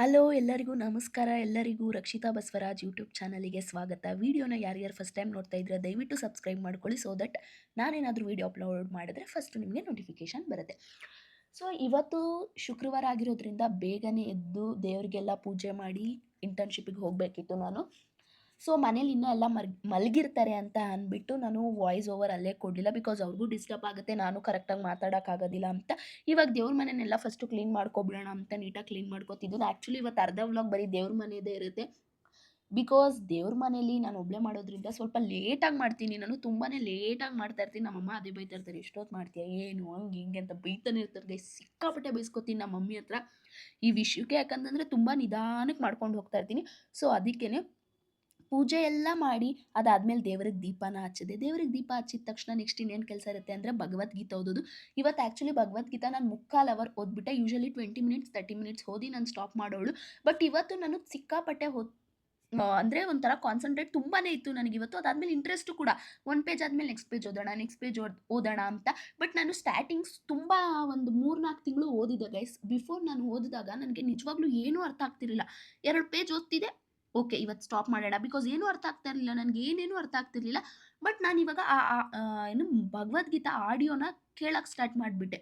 Hello ಎಲ್ಲರಿಗೂ ನಮಸ್ಕಾರ. ಎಲ್ಲರಿಗೂ ರಕ್ಷಿತಾ ಬಸವರಾಜ್ ಯೂಟ್ಯೂಬ್ ಚಾನಲಿಗೆ ಸ್ವಾಗತ. ವಿಡಿಯೋನ ಯಾರ್ಯಾರು ಫಸ್ಟ್ ಟೈಮ್ ನೋಡ್ತಾ ಇದ್ರೆ ದಯವಿಟ್ಟು ಸಬ್ಸ್ಕ್ರೈಬ್ ಮಾಡ್ಕೊಳ್ಳಿ. ಸೊ ದಟ್ ನಾನೇನಾದರೂ ವಿಡಿಯೋ ಅಪ್ಲೋಡ್ ಮಾಡಿದ್ರೆ ಫಸ್ಟ್ ನಿಮಗೆ ನೋಟಿಫಿಕೇಶನ್ ಬರುತ್ತೆ. ಸೊ ಇವತ್ತು ಶುಕ್ರವಾರ ಆಗಿರೋದ್ರಿಂದ ಬೇಗನೆ ಎದ್ದು ದೇವರಿಗೆಲ್ಲ ಪೂಜೆ ಮಾಡಿ ಇಂಟರ್ನ್‌ಶಿಪ್ಪಿಗೆ ಹೋಗಬೇಕಿತ್ತು ನಾನು. ಸೊ ಮನೇಲಿ ಇನ್ನೂ ಎಲ್ಲ ಮಲಗಿರ್ತಾರೆ ಅಂತ ಅಂದ್ಬಿಟ್ಟು ನಾನು ವಾಯ್ಸ್ ಓವರ್ ಅಲ್ಲೇ ಕೊಡಲಿಲ್ಲ. ಬಿಕಾಸ್ ಅವ್ರಿಗೂ ಡಿಸ್ಟರ್ಬ್ ಆಗುತ್ತೆ, ನಾನು ಕರೆಕ್ಟಾಗಿ ಮಾತಾಡೋಕ್ಕಾಗೋದಿಲ್ಲ ಅಂತ. ಇವಾಗ ದೇವ್ರ ಮನೆನೆಲ್ಲ ಫಸ್ಟು ಕ್ಲೀನ್ ಮಾಡ್ಕೊಬಿಡೋಣ ಅಂತ ನೀಟಾಗಿ ಕ್ಲೀನ್ ಮಾಡ್ಕೊತಿದ್ದು. ಆ್ಯಕ್ಚುಲಿ ಇವತ್ತು ಅರ್ಧ ವ್ಲಾಗ್ ಬರೀ ದೇವ್ರ ಮನೆಯದೇ ಇರುತ್ತೆ. ಬಿಕಾಸ್ ದೇವ್ರ ಮನೇಲಿ ನಾನು ಒಬ್ಬಳೇ ಮಾಡೋದ್ರಿಂದ ಸ್ವಲ್ಪ ಲೇಟಾಗಿ ಮಾಡ್ತೀನಿ. ನಾನು ತುಂಬಾ ಲೇಟಾಗಿ ಮಾಡ್ತಾ ಇರ್ತೀನಿ. ನಮ್ಮಮ್ಮ ಅದೇ ಬೈತಾ ಇರ್ತಾರೆ, ಎಷ್ಟೊತ್ತು ಮಾಡ್ತೀಯ, ಏನು ಹಂಗೆ ಹಿಂಗೆ ಅಂತ ಬೈತಾನೆ ಇರ್ತಾರೆ ಗೈಸ್. ಸಿಕ್ಕಾಪಟ್ಟೆ ಬೈಸ್ಕೊತೀನಿ ನಮ್ಮ ಮಮ್ಮಿ ಹತ್ರ ಈ ವಿಷಯಕ್ಕೆ. ಯಾಕಂತಂದರೆ ತುಂಬ ನಿಧಾನಕ್ಕೆ ಮಾಡ್ಕೊಂಡು ಹೋಗ್ತಾ ಇರ್ತೀನಿ. ಸೊ ಅದಕ್ಕೇ ಪೂಜೆ ಎಲ್ಲ ಮಾಡಿ ಅದಾದ್ಮೇಲೆ ದೇವ್ರಿಗೆ ದೀಪನ ಹಚ್ಚಿದೆ. ದೇವ್ರಿಗೆ ದೀಪ ಹಚ್ಚಿದ ತಕ್ಷಣ ನೆಕ್ಸ್ಟ್ ಇನ್ನೇನು ಕೆಲಸ ಇರುತ್ತೆ ಅಂದರೆ ಭಗವದ್ಗೀತೆ ಓದೋದು. ಇವತ್ತು ಆ್ಯಕ್ಚುಲಿ ಭಗವದ್ಗೀತೆ ನಾನು ಮುಕ್ಕಾಲು ಅವರ್ ಓದ್ಬಿಟ್ಟೆ. ಯೂಶಲಿ 20 ಮಿನಿಟ್ಸ್ 30 ಮಿನಿಟ್ಸ್ ಓದಿ ನಾನು ಸ್ಟಾಪ್ ಮಾಡೋಳು. ಬಟ್ ಇವತ್ತು ನಾನು ಸಿಕ್ಕಾಪಟ್ಟೆ ಅಂದರೆ ಒಂಥರ ಕಾನ್ಸಂಟ್ರೇಟ್ ತುಂಬಾ ಇತ್ತು ನನಗಿವತ್ತು. ಅದಾದಮೇಲೆ ಇಂಟ್ರೆಸ್ಟು ಕೂಡ. ಒಂದು ಪೇಜ್ ಆದಮೇಲೆ ನೆಕ್ಸ್ಟ್ ಪೇಜ್ ಓದೋಣ, ನೆಕ್ಸ್ಟ್ ಪೇಜ್ ಓದೋಣ ಅಂತ. ಬಟ್ ನಾನು ಸ್ಟಾರ್ಟಿಂಗ್ಸ್ ತುಂಬ ಒಂದು 3-4 ತಿಂಗಳು ಓದಿದ್ದೆ ಗೈಸ್. ಬಿಫೋರ್ ನಾನು ಓದಿದಾಗ ನನಗೆ ನಿಜವಾಗ್ಲೂ ಏನೂ ಅರ್ಥ ಆಗ್ತಿರಲಿಲ್ಲ. 2 ಪೇಜ್ ಓದ್ತಿದ್ದೆ, ಓಕೆ ಇವತ್ತು ಸ್ಟಾಪ್ ಮಾಡೋಣ. ಬಿಕಾಸ್ ಏನೂ ಅರ್ಥ ಆಗ್ತಾ ಇರಲಿಲ್ಲ, ನನಗೆ ಏನೇನೂ ಅರ್ಥ ಆಗ್ತಿರ್ಲಿಲ್ಲ. ಬಟ್ ನಾನಿವಾಗ ಏನು ಭಗವದ್ಗೀತಾ ಆಡಿಯೋನ ಕೇಳಕ್ಕೆ ಸ್ಟಾರ್ಟ್ ಮಾಡಿಬಿಟ್ಟೆ.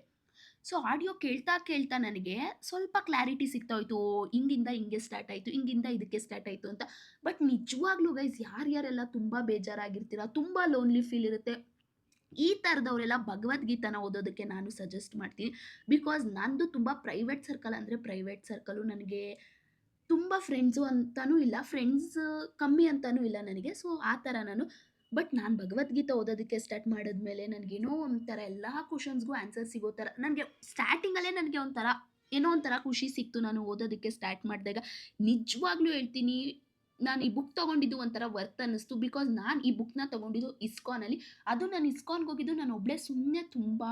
ಸೊ ಆಡಿಯೋ ಕೇಳ್ತಾ ಕೇಳ್ತಾ ನನಗೆ ಸ್ವಲ್ಪ ಕ್ಲಾರಿಟಿ ಸಿಗ್ತಾ ಹೋಯ್ತು. ಓ ಹಿಂಗಿಂದ ಹಿಂಗೆ ಸ್ಟಾರ್ಟ್ ಆಯಿತು, ಹಿಂಗಿಂದ ಇದಕ್ಕೆ ಸ್ಟಾರ್ಟ್ ಆಯಿತು ಅಂತ. ಬಟ್ ನಿಜವಾಗ್ಲೂ ಗೈಸ್, ಯಾರ್ಯಾರೆಲ್ಲ ತುಂಬ ಬೇಜಾರಾಗಿರ್ತೀರ, ತುಂಬ ಲೋನ್ಲಿ ಫೀಲ್ ಇರುತ್ತೆ, ಈ ಥರದವರೆಲ್ಲ ಭಗವದ್ಗೀತಾನ ಓದೋದಕ್ಕೆ ನಾನು ಸಜೆಸ್ಟ್ ಮಾಡ್ತೀನಿ. ಬಿಕಾಸ್ ನಂದು ತುಂಬ ಪ್ರೈವೇಟ್ ಸರ್ಕಲ್, ಅಂದರೆ ಪ್ರೈವೇಟ್ ಸರ್ಕಲು. ನನಗೆ ತುಂಬ ಫ್ರೆಂಡ್ಸು ಅಂತಲೂ ಇಲ್ಲ, ಫ್ರೆಂಡ್ಸ್ ಕಮ್ಮಿ ಅಂತಲೂ ಇಲ್ಲ ನನಗೆ. ಸೊ ಆ ಥರ ನಾನು. ಬಟ್ ನಾನು ಭಗವದ್ಗೀತೆ ಓದೋದಕ್ಕೆ ಸ್ಟಾರ್ಟ್ ಮಾಡಿದ್ಮೇಲೆ ನನಗೇನೋ ಒಂಥರ ಎಲ್ಲ ಕ್ವಶನ್ಸ್ಗೂ ಆನ್ಸರ್ ಸಿಗೋ ಥರ ನನಗೆ ಸ್ಟಾರ್ಟಿಂಗಲ್ಲೇ ನನಗೆ ಒಂಥರ ಏನೋ ಒಂಥರ ಖುಷಿ ಸಿಕ್ತು ನಾನು ಓದೋದಕ್ಕೆ ಸ್ಟಾರ್ಟ್ ಮಾಡಿದಾಗ. ನಿಜವಾಗ್ಲೂ ಹೇಳ್ತೀನಿ, ನಾನು ಈ ಬುಕ್ ತೊಗೊಂಡಿದ್ದು ಒಂಥರ ವರ್ತ್ ಅನ್ನಿಸ್ತು. ಬಿಕಾಸ್ ನಾನು ಈ ಬುಕ್ನ ತೊಗೊಂಡಿದ್ದು ಇಸ್ಕಾನಲ್ಲಿ. ಅದು ನಾನು ಇಸ್ಕಾನ್ಗೆ ಹೋಗಿದ್ದು ನಾನು ಒಬ್ಬಳೇ ಸುಮ್ಮನೆ ತುಂಬ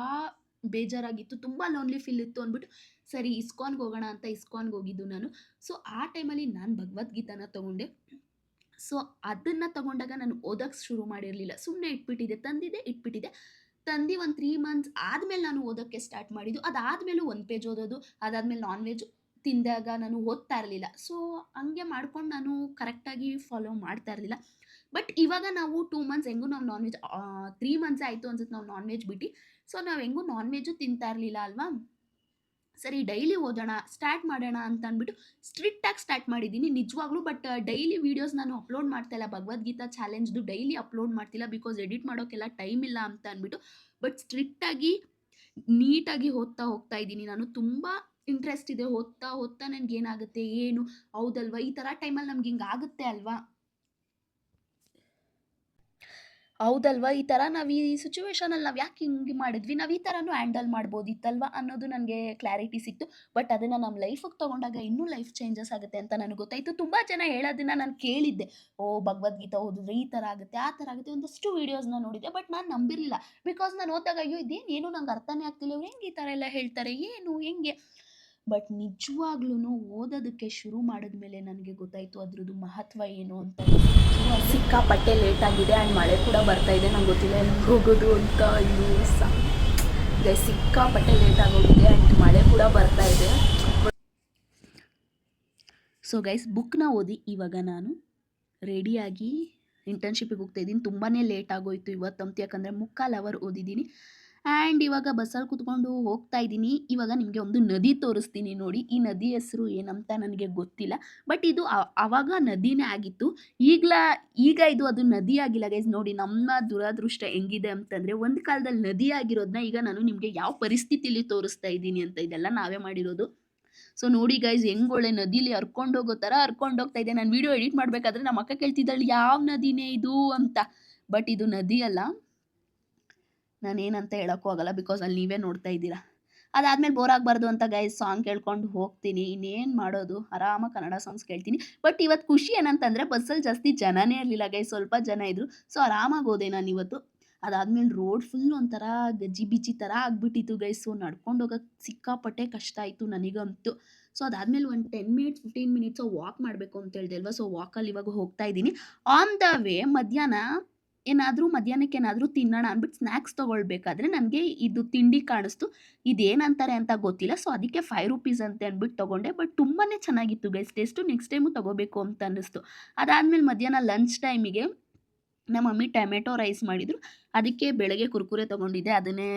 ಬೇಜಾರಾಗಿತ್ತು, ತುಂಬ ಲೋನ್ಲಿ ಫೀಲ್ ಇತ್ತು ಅಂದ್ಬಿಟ್ಟು ಸರಿ ಇಸ್ಕಾನ್ಗೆ ಹೋಗೋಣ ಅಂತ ಇಸ್ಕಾನ್ಗೆ ಹೋಗಿದ್ದು ನಾನು. ಸೊ ಆ ಟೈಮಲ್ಲಿ ನಾನು ಭಗವದ್ಗೀತಾನ ತೊಗೊಂಡೆ. ಸೊ ಅದನ್ನು ತೊಗೊಂಡಾಗ ನಾನು ಓದೋಕ್ಕೆ ಶುರು ಮಾಡಿರಲಿಲ್ಲ, ಸುಮ್ಮನೆ ಇಟ್ಬಿಟ್ಟಿದ್ದೆ, ತಂದಿದ್ದೆ ಇಟ್ಬಿಟ್ಟಿದ್ದೆ. ತಂದು ಒಂದು 3 ಮಂತ್ಸ್ ಆದಮೇಲೆ ನಾನು ಓದೋಕ್ಕೆ ಸ್ಟಾರ್ಟ್ ಮಾಡಿದ್ದು. ಅದಾದಮೇಲೂ 1 ಪೇಜ್ ಓದೋದು, ಅದಾದಮೇಲೆ ನಾನ್ ವೆಜ್ ತಿಂದಾಗ ನಾನು ಓದ್ತಾ ಇರಲಿಲ್ಲ. ಸೊ ಹಂಗೆ ಮಾಡ್ಕೊಂಡು ನಾನು ಕರೆಕ್ಟಾಗಿ ಫಾಲೋ ಮಾಡ್ತಾ ಇರಲಿಲ್ಲ. ಬಟ್ ಇವಾಗ ನಾವು 2 ಮಂತ್ಸ್ ಹೆಂಗೂ ನಾವು ನಾನ್ ವೆಜ್ 3 ಮಂತ್ಸ್ ಆಯಿತು ಅನ್ಸುತ್ತೆ ನಾವು ನಾನ್ ವೆಜ್ ಬಿಟ್ಟು. ಸೊ ನಾವು ಹೆಂಗೂ ನಾನ್ ವೆಜ್ಜು ತಿಂತಾ ಇರಲಿಲ್ಲ ಅಲ್ವಾ. ಸರಿ ಡೈಲಿ ಓದೋಣ, ಸ್ಟಾರ್ಟ್ ಮಾಡೋಣ ಅಂತ ಅಂದ್ಬಿಟ್ಟು ಸ್ಟ್ರಿಕ್ಟಾಗಿ ಸ್ಟಾರ್ಟ್ ಮಾಡಿದ್ದೀನಿ ನಿಜವಾಗ್ಲೂ. ಬಟ್ ಡೈಲಿ ವೀಡಿಯೋಸ್ ನಾನು ಅಪ್ಲೋಡ್ ಮಾಡ್ತಾಯಿಲ್ಲ. ಭಗವದ್ಗೀತಾ ಚಾಲೆಂಜ್ದು ಡೈಲಿ ಅಪ್ಲೋಡ್ ಮಾಡ್ತಿಲ್ಲ, ಬಿಕಾಸ್ ಎಡಿಟ್ ಮಾಡೋಕ್ಕೆಲ್ಲ ಟೈಮ್ ಇಲ್ಲ ಅಂತ ಅಂದ್ಬಿಟ್ಟು. ಬಟ್ ಸ್ಟ್ರಿಕ್ಟಾಗಿ ನೀಟಾಗಿ ಓದ್ತಾ ಹೋಗ್ತಾ ಇದ್ದೀನಿ ನಾನು. ತುಂಬ ಇಂಟ್ರೆಸ್ಟ್ ಇದೆ. ಓದ್ತಾ ಓದ್ತಾ ನನಗೇನಾಗುತ್ತೆ, ಏನು ಹೌದಲ್ವಾ, ಈ ಥರ ಟೈಮಲ್ಲಿ ನಮ್ಗೆ ಹಿಂಗೆ ಆಗುತ್ತೆ ಅಲ್ವಾ, ಹೌದಲ್ವಾ, ಈ ಥರ ನಾವು ಈ ಸಿಚುವೇಷನಲ್ಲಿ ನಾವು ಯಾಕೆ ಹಿಂಗೆ ಮಾಡಿದ್ವಿ, ನಾವು ಈ ಥರನೂ ಹ್ಯಾಂಡಲ್ ಮಾಡ್ಬೋದಿತ್ತಲ್ವಾ ಅನ್ನೋದು ನನಗೆ ಕ್ಲಾರಿಟಿ ಸಿಕ್ತು. ಬಟ್ ಅದನ್ನು ನಮ್ಮ ಲೈಫಿಗೆ ತೊಗೊಂಡಾಗ ಇನ್ನೂ ಲೈಫ್ ಚೇಂಜಸ್ ಆಗುತ್ತೆ ಅಂತ ನನಗೆ ಗೊತ್ತಾಯಿತು. ತುಂಬ ಜನ ಹೇಳೋದನ್ನು ನಾನು ಕೇಳಿದ್ದೆ. ಓ ಭಗವದ್ಗೀತಾ ಓದಿದ್ರೆ ಈ ಥರ ಆಗುತ್ತೆ, ಆ ಥರ ಆಗುತ್ತೆ, ಒಂದಷ್ಟು ವೀಡಿಯೋಸ್ನ ನೋಡಿದ್ದೆ. ಬಟ್ ನಾನು ನಂಬಿರಲಿಲ್ಲ. ಬಿಕಾಸ್ ನಾನು ಓದಿದಾಗ ಅಯ್ಯೋ ಇದೇನು ಏನು ನಂಗೆ ಅರ್ಥನೇ ಆಗ್ತಿಲ್ಲ, ಇವ್ರು ಹೆಂಗೆ ಈ ಥರ ಎಲ್ಲ ಹೇಳ್ತಾರೆ, ಏನು ಹೆಂಗೆ. ಬಟ್ ನಿಜವಾಗ್ಲೂ ಓದೋದಕ್ಕೆ ಶುರು ಮಾಡಿದ್ಮೇಲೆ ನನಗೆ ಗೊತ್ತಾಯಿತು ಅದ್ರದ್ದು ಮಹತ್ವ ಏನು ಅಂತ. ಸಿಕ್ಕಾಪಟ್ಟೆ ಲೇಟ್ ಆಗಿದೆ ಆ್ಯಂಡ್ ಮಳೆ ಕೂಡ ಬರ್ತಾ ಇದೆ. ನಂಗೆ ಗೊತ್ತಿಲ್ಲ ಹೆಂಗೆ ಹೋಗೋದು ಅಂತ. ಇದು ಸಿಕ್ಕಾಪಟ್ಟೆ ಲೇಟ್ ಆಗೋಗಿದೆ ಆ್ಯಂಡ್ ಮಳೆ ಕೂಡ ಬರ್ತಾ ಇದೆ. ಸೊ ಗೈಸ್, ಬುಕ್ನ ಓದಿ ಇವಾಗ ನಾನು ರೆಡಿಯಾಗಿ ಇಂಟರ್ನ್ಶಿಪ್ಪಿಗೆ ಹೋಗ್ತಾ ಇದ್ದೀನಿ. ತುಂಬಾ ಲೇಟ್ ಆಗೋಯ್ತು ಇವತ್ತಂತೂ, ಯಾಕಂದರೆ ಮುಕ್ಕಾಲು ಅವರ್ ಓದಿದ್ದೀನಿ. ಆ್ಯಂಡ್ ಇವಾಗ ಬಸ್ಸಲ್ಲಿ ಕೂತ್ಕೊಂಡು ಹೋಗ್ತಾ ಇದ್ದೀನಿ. ಇವಾಗ ನಿಮಗೆ ಒಂದು ನದಿ ತೋರಿಸ್ತೀನಿ ನೋಡಿ. ಈ ನದಿ ಹೆಸರು ಏನಂತ ನನಗೆ ಗೊತ್ತಿಲ್ಲ, ಬಟ್ ಇದು ಆವಾಗ ನದಿನೇ ಆಗಿತ್ತು. ಈಗ ಇದು ಅದು ನದಿ ಆಗಿಲ್ಲ ಗೈಸ್. ನೋಡಿ ನಮ್ಮ ದುರದೃಷ್ಟ ಹೆಂಗಿದೆ ಅಂತಂದರೆ, ಒಂದು ಕಾಲದಲ್ಲಿ ನದಿ ಆಗಿರೋದನ್ನ ಈಗ ನಾನು ನಿಮಗೆ ಯಾವ ಪರಿಸ್ಥಿತಿಲಿ ತೋರಿಸ್ತಾ ಇದ್ದೀನಿ ಅಂತ. ಇದೆಲ್ಲ ನಾವೇ ಮಾಡಿರೋದು. ಸೊ ನೋಡಿ ಗೈಸ್, ಹೆಂಗೊಳ್ಳೆ ನದಿಲಿ ಹರ್ಕೊಂಡು ಹೋಗೋ ಥರ ಹರ್ಕೊಂಡು ಹೋಗ್ತಾ ಇದೆ. ನಾನು ವಿಡಿಯೋ ಎಡಿಟ್ ಮಾಡಬೇಕಾದ್ರೆ ನಮ್ಮ ಅಕ್ಕ ಕೇಳ್ತಿದ್ದಾಳೆ ಯಾವ ನದಿನೇ ಇದು ಅಂತ. ಬಟ್ ಇದು ನದಿ ಅಲ್ಲ, ನಾನೇನಂತ ಹೇಳೋಕ್ಕೂ ಆಗಲ್ಲ, ಬಿಕಾಸ್ ಅಲ್ಲಿ ನೀವೇ ನೋಡ್ತಾ ಇದ್ದೀರಾ. ಅದಾದಮೇಲೆ ಬೋರ್ ಆಗಬಾರ್ದು ಅಂತ ಗೈಸ್ ಸಾಂಗ್ ಕೇಳ್ಕೊಂಡು ಹೋಗ್ತೀನಿ. ಇನ್ನೇನು ಮಾಡೋದು, ಆರಾಮಾಗಿ ಕನ್ನಡ ಸಾಂಗ್ಸ್ ಕೇಳ್ತೀನಿ. ಬಟ್ ಇವತ್ತು ಖುಷಿ ಏನಂತಂದರೆ ಬಸ್ಸಲ್ಲಿ ಜಾಸ್ತಿ ಜನನೇ ಇರಲಿಲ್ಲ ಗೈಸ್, ಸ್ವಲ್ಪ ಜನ ಇದ್ದರು. ಸೊ ಆರಾಮಾಗಿ ಹೋದೆ ನಾನು ಇವತ್ತು. ಅದಾದಮೇಲೆ ರೋಡ್ ಫುಲ್ ಒಂಥರ ಗಜಿ ಬಿಜಿ ಥರ ಆಗಿಬಿಟ್ಟಿತ್ತು ಗೈಸ್. ಸೊ ನಡ್ಕೊಂಡು ಹೋಗೋಕ್ಕೆ ಸಿಕ್ಕಾಪಟ್ಟೆ ಕಷ್ಟ ಆಯಿತು ನನಗಂತೂ. ಸೊ ಅದಾದಮೇಲೆ ಒಂದು 10 ಮಿನಿಟ್ಸ್ 15 ಮಿನಿಟ್ಸು ವಾಕ್ ಮಾಡಬೇಕು ಅಂತ ಹೇಳ್ದೆ ಅಲ್ವಾ. ಸೊ ವಾಕಲ್ಲಿ ಇವಾಗ ಹೋಗ್ತಾ ಇದ್ದೀನಿ. ಆನ್ ದ ವೇ ಮಧ್ಯಾಹ್ನ ಏನಾದರೂ ಮಧ್ಯಾಹ್ನಕ್ಕೆ ಏನಾದರೂ ತಿನ್ನೋಣ ಅಂದ್ಬಿಟ್ಟು ಸ್ನ್ಯಾಕ್ಸ್ ತೊಗೊಳ್ಬೇಕಾದ್ರೆ ನನಗೆ ಇದು ತಿಂಡಿ ಕಾಣಿಸ್ತು. ಇದೇನಂತಾರೆ ಅಂತ ಗೊತ್ತಿಲ್ಲ. ಸೊ ಅದಕ್ಕೆ 5 ರುಪೀಸ್ ಅಂತೆ ಅಂದ್ಬಿಟ್ಟು ತೊಗೊಂಡೆ. ಬಟ್ ತುಂಬಾ ಚೆನ್ನಾಗಿತ್ತು ಗೈಸ್ ಟೇಸ್ಟು. ನೆಕ್ಸ್ಟ್ ಟೈಮು ತೊಗೋಬೇಕು ಅಂತ ಅನ್ನಿಸ್ತು. ಅದಾದಮೇಲೆ ಮಧ್ಯಾಹ್ನ ಲಂಚ್ ಟೈಮಿಗೆ ನಮ್ಮ ಮಮ್ಮಿ ಟೊಮೆಟೊ ರೈಸ್ ಮಾಡಿದರು. ಅದಕ್ಕೆ ಬೆಳಗ್ಗೆ ಕುರ್ಕುರೆ ತೊಗೊಂಡಿದ್ದೆ. ಅದನ್ನೇ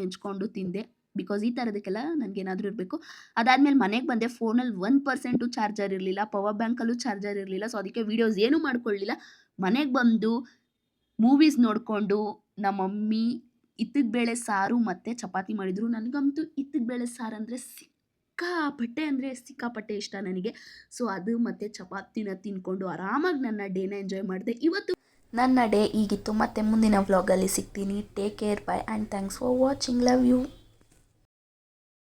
ನೆಂಚ್ಕೊಂಡು ತಿಂದೆ. ಬಿಕಾಸ್ ಈ ಥರದಕ್ಕೆಲ್ಲ ನನಗೇನಾದರೂ ಇರಬೇಕು. ಅದಾದಮೇಲೆ ಮನೆಗೆ ಬಂದೆ. ಫೋನಲ್ಲಿ 1% ಚಾರ್ಜರ್ ಇರಲಿಲ್ಲ. ಪವರ್ ಬ್ಯಾಂಕಲ್ಲೂ ಚಾರ್ಜರ್ ಇರಲಿಲ್ಲ. ಸೊ ಅದಕ್ಕೆ ವೀಡಿಯೋಸ್ ಏನೂ ಮಾಡ್ಕೊಳ್ಳಿಲ್ಲ. ಮನೆಗೆ ಬಂದು ಮೂವೀಸ್ ನೋಡಿಕೊಂಡು ನಮ್ಮ ಮಮ್ಮಿ ಇತ್ತಿದ ಬೇಳೆ ಸಾರು ಮತ್ತು ಚಪಾತಿ ಮಾಡಿದರು. ನನಗಂತೂ ಇತ್ತಿದ ಬೇಳೆ ಸಾರು ಅಂದರೆ ಸಿಕ್ಕಾಪಟ್ಟೆ ಇಷ್ಟ ನನಗೆ. ಸೊ ಅದು ಮತ್ತು ಚಪಾತಿನ ತಿಂದ್ಕೊಂಡು ಆರಾಮಾಗಿ ನನ್ನ ಡೇನ ಎಂಜಾಯ್ ಮಾಡಿದೆ. ಇವತ್ತು ನನ್ನ ಡೇ ಹೀಗಿತ್ತು. ಮತ್ತು ಮುಂದಿನ ವ್ಲಾಗಲ್ಲಿ ಸಿಗ್ತೀನಿ. Take care, bye and thanks for watching. Love you.